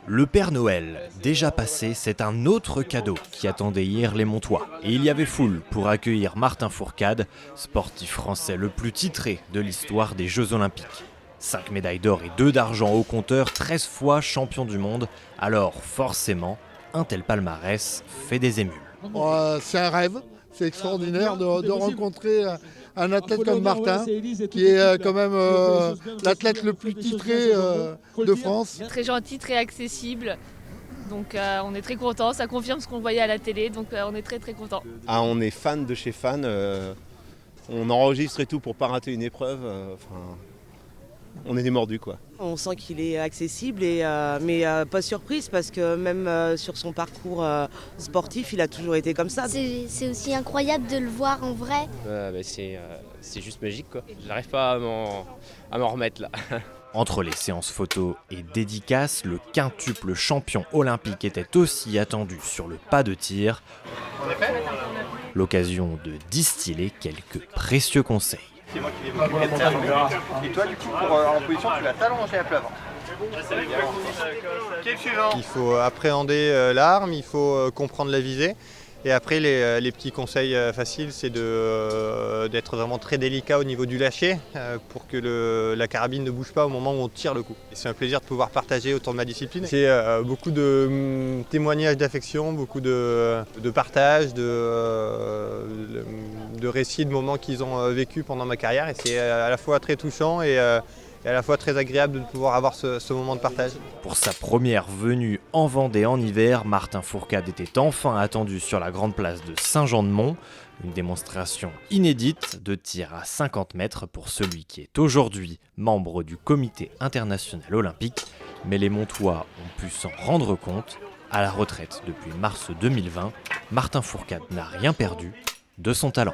Le Père Noël, déjà passé, c'est un autre cadeau qui attendait hier les Montois. Et il y avait foule pour accueillir Martin Fourcade, sportif français le plus titré de l'histoire des Jeux Olympiques. 5 médailles d'or et 2 d'argent au compteur, 13 fois champion du monde. Alors forcément, un tel palmarès fait des émules. C'est un rêve, c'est extraordinaire de rencontrer un athlète comme Martin, qui est quand même l'athlète le plus titré de France. Très gentil, très accessible, donc on est très contents, ça confirme ce qu'on voyait à la télé, donc on est très très contents. Ah, on est fan de chez fan, on enregistre et tout pour pas rater une épreuve, on est des mordus quoi. On sent qu'il est accessible, mais pas surprise parce que même sur son parcours sportif, il a toujours été comme ça. C'est aussi incroyable de le voir en vrai. C'est juste magique quoi. J'arrive pas à m'en remettre là. Entre les séances photos et dédicaces, le quintuple champion olympique était aussi attendu sur le pas de tir. L'occasion de distiller quelques précieux conseils. C'est moi qui vais m'occuper de ça. Et toi, du coup, en position, tu vas t'allonger à plat ventre. Qui est le suivant ? Il faut appréhender l'arme, il faut comprendre la visée. Et après, les petits conseils faciles, c'est d'être vraiment très délicat au niveau du lâcher pour que la carabine ne bouge pas au moment où on tire le coup. Et c'est un plaisir de pouvoir partager autour de ma discipline. C'est beaucoup de témoignages d'affection, beaucoup de partage, de récits de moments qu'ils ont vécu pendant ma carrière. Et c'est à la fois très touchant et à la fois très agréable de pouvoir avoir ce moment de partage. Pour sa première venue en Vendée en hiver, Martin Fourcade était enfin attendu sur la grande place de Saint-Jean-de-Mont. Une démonstration inédite de tir à 50 mètres pour celui qui est aujourd'hui membre du Comité international olympique. Mais les Montois ont pu s'en rendre compte. À la retraite depuis mars 2020, Martin Fourcade n'a rien perdu de son talent.